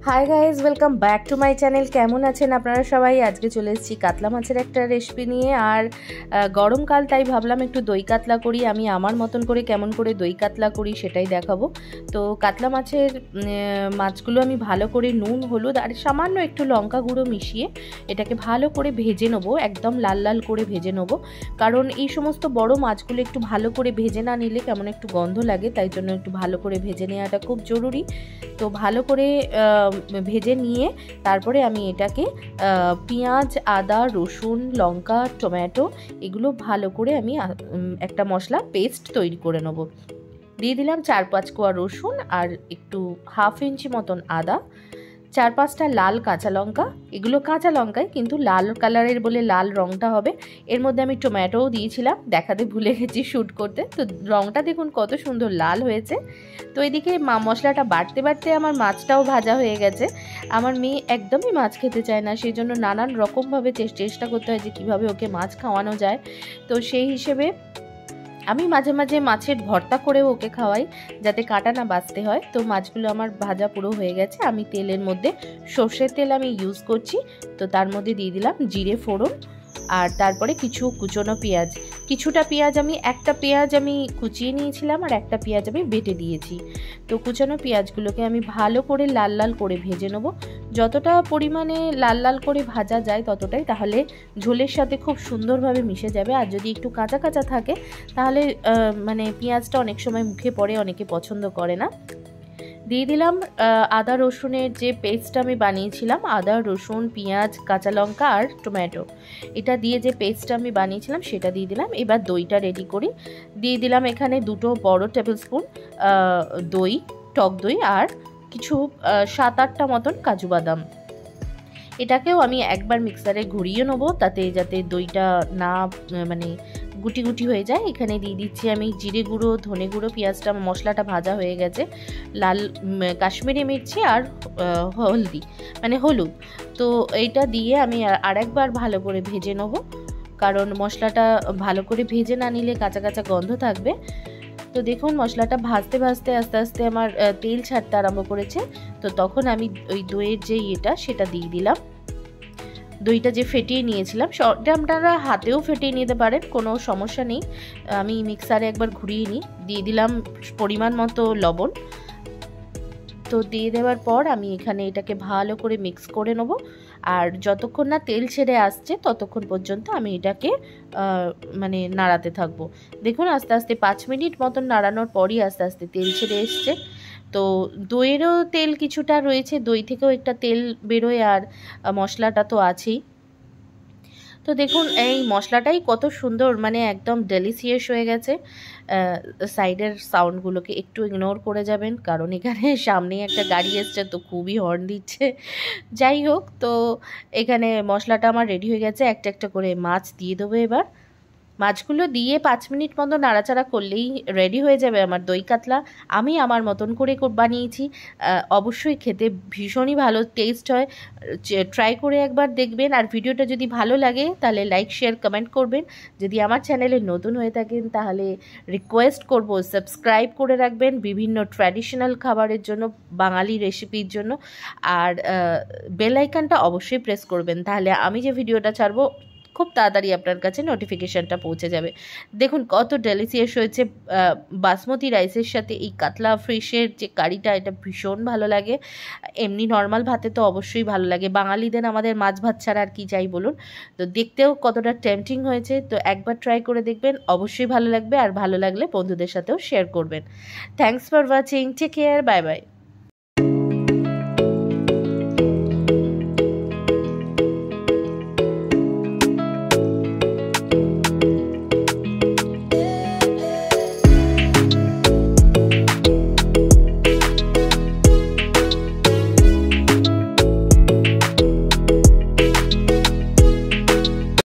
Hi guys, welcome back to my channel. কেমন আছেন আপনারা সবাই? আজকে চলে এসেছি কাতলা মাছের একটা রেসিপি নিয়ে। আর গরমকাল, তাই ভাবলাম একটু দই কাতলা করি। আমি আমার মতন করে কেমন করে দই কাতলা করি সেটাই দেখাবো। তো কাতলা মাছগুলো আমি ভালো করে নুন, হলুদ আর সামান্য একটু লঙ্কা গুঁড়ো মিশিয়ে এটাকে ভালো করে ভেজে নেবো, একদম লাল লাল করে ভেজে নেবো। কারণ এই সমস্ত বড় মাছগুলো একটু ভালো করে ভেজে না নিলে কেমন একটু গন্ধ লাগে, তাই জন্য একটু ভালো করে ভেজে নেওয়াটা খুব জরুরি। তো ভালো করে ভেজে নিয়ে তারপরে আমি এটাকে পেঁয়াজ, আদা, রসুন, লঙ্কা, টমেটো এগুলো ভালো করে আমি একটা মশলা পেস্ট তৈরি করে নেব। দিয়ে দিলাম 4-5 কোয়া রসুন আর একটু 1/2 ইঞ্চি মতন আদা, 4-5টা লাল কাঁচা লঙ্কা। এগুলো কাঁচা লঙ্কায়, কিন্তু লাল কালারের বলে লাল রঙটা হবে। এর মধ্যে আমি টমেটোও দিয়েছিলাম, দেখাতে ভুলে গেছি শ্যুট করতে। তো রঙটা দেখুন কত সুন্দর লাল হয়েছে। তো এদিকে মশলাটা বাড়তে বাড়তে আমার মাছটাও ভাজা হয়ে গেছে। আমার মেয়ে একদমই মাছ খেতে চায় না, সেই জন্য নানান রকমভাবে চেষ্টা করতে হয় যে কীভাবে ওকে মাছ খাওয়ানো যায়। তো সেই হিসেবে আমি মাঝে মাঝে মাছের ভর্তা করেও ওকে খাওয়াই, যাতে কাঁটা না বাছতে হয়। তো মাছগুলো আমার ভাজা পুরো হয়ে গেছে। আমি তেলের মধ্যে সর্ষের তেল আমি ইউজ করছি। তো তার মধ্যে দিয়ে দিলাম জিরে ফোড়ন, আর তারপরে কিছু কুচনো পেঁয়াজ। একটা পেঁয়াজ আমি কুচিয়ে নিয়েছিলাম আর একটা পেঁয়াজ আমি বেটে দিয়েছি। তো কুচানো পেঁয়াজগুলোকে আমি ভালো করে লাল লাল করে ভেজে নেব। যতটা পরিমাণে লাল লাল করে ভাজা যায় ততটাই, তাহলে ঝোলের সাথে খুব সুন্দরভাবে মিশে যাবে। আর যদি একটু কাঁচা কাঁচা থাকে তাহলে পেঁয়াজটা অনেক সময় মুখে পড়ে, অনেকে পছন্দ করে না। দিয়ে দিলাম আদা রসুনের যে পেস্টটা আমি বানিয়েছিলাম, আদা, রসুন, পেঁয়াজ, কাঁচা লঙ্কা আর টমেটো, এটা দিয়ে যে পেস্টটা আমি বানিয়েছিলাম সেটা দিয়ে দিলাম। এবার দইটা রেডি করি। দিয়ে দিলাম এখানে 2 বড় টেবিল স্পুন দই, টক দই, আর কিছু 7-8টা মতন কাজু বাদাম। এটাকেও আমি একবার মিক্সারে ঘুরিয়ে নেবো, যাতে দইটা না গুটি গুটি হয়ে যায়। এখানে দিয়ে দিচ্ছি আমি জিরে গুঁড়ো, ধনে গুঁড়ো, পেঁয়াজটা মশলাটা ভাজা হয়ে গেছে, লাল কাশ্মীরি মির্চি আর হলুদ। তো এইটা দিয়ে আমি আরেকবার ভালো করে ভেজে নেব, কারণ মশলাটা ভালো করে ভেজে না নিলে কাঁচা কাঁচা গন্ধ থাকবে। তো দেখুন মশলাটা ভাজতে ভাজতে আস্তে আস্তে আমার তেল ছাড়তে আরম্ভ করেছে। তো তখন আমি ওই দইয়ের যে সেটা দিয়ে দিলাম। দইটা যে ফেটিয়ে নিয়েছিলাম, সেটা আপনারা হাতেও ফেটিয়ে নিতে পারেন, কোনো সমস্যা নেই। আমি মিক্সারে একবার ঘুরিয়ে নিই। দিয়ে দিলাম পরিমাণ মতো লবণ। তো দিয়ে দেওয়ার পর আমি এখানে এটাকে ভালো করে মিক্স করে নেব। আর যতক্ষণ না তেল ছেড়ে আসছে ততক্ষণ পর্যন্ত আমি এটাকে নাড়াতে থাকবো। দেখুন আস্তে আস্তে 5 মিনিট মতন নাড়ানোর পরই আস্তে আস্তে তেল ছেড়ে এসছে। তো দইয়েরও তেল কিছুটা রয়েছে, দই থেকেও একটা তেল বেরোয়, আর মশলাটা তো আছেই। তো দেখুন এই মশলাটাই কত সুন্দর, একদম ডেলিশিয়াস হয়ে গেছে। সাইডের সাউন্ডগুলোকে একটু ইগনোর করে যাবেন, কারণ এখানে সামনেই একটা গাড়ি এসছে, তো খুবই হর্ন দিচ্ছে। যাই হোক, তো এখানে মশলাটা আমার রেডি হয়ে গেছে। একটা একটা করে মাছ দিয়ে দেবো। এবার মাছগুলো দিয়ে 5 মিনিট মতো নাড়াচাড়া করলেই রেডি হয়ে যাবে আমার দই কাতলা। আমি আমার মতন করে বানিয়েছি, অবশ্যই খেতে ভীষণই ভালো টেস্ট হয়। ট্রাই করে একবার দেখবেন। আর ভিডিওটা যদি ভালো লাগে তাহলে লাইক, শেয়ার, কমেন্ট করবেন। যদি আমার চ্যানেলে নতুন হয়ে থাকেন তাহলে রিকোয়েস্ট করব সাবস্ক্রাইব করে রাখবেন বিভিন্ন ট্র্যাডিশনাল খাবারের জন্য, বাঙালি রেসিপির জন্য। আর বেল আইকনটা অবশ্যই প্রেস করবেন, তাহলে আমি যে ভিডিওটা ছাড়বো খুব তাড়াতাড়ি আপনার কাছে নোটিফিকেশানটা পৌঁছে যাবে। দেখুন কত ডেলিশিয়াস হয়েছে। বাসমতি রাইসের সাথে এই কাতলা ফিশের যে কারিটা, এটা ভীষণ ভালো লাগে। এমনি নর্মাল ভাতে তো অবশ্যই ভালো লাগে, বাঙালিদের আমাদের মাছ ভাত ছাড়া আর কি চাই বলুন। তো দেখতেও কতটা টেম্পটিং হয়েছে। তো একবার ট্রাই করে দেখবেন, অবশ্যই ভালো লাগবে। আর ভালো লাগলে বন্ধুদের সাথেও শেয়ার করবেন। Thanks for watching, take care, bye by.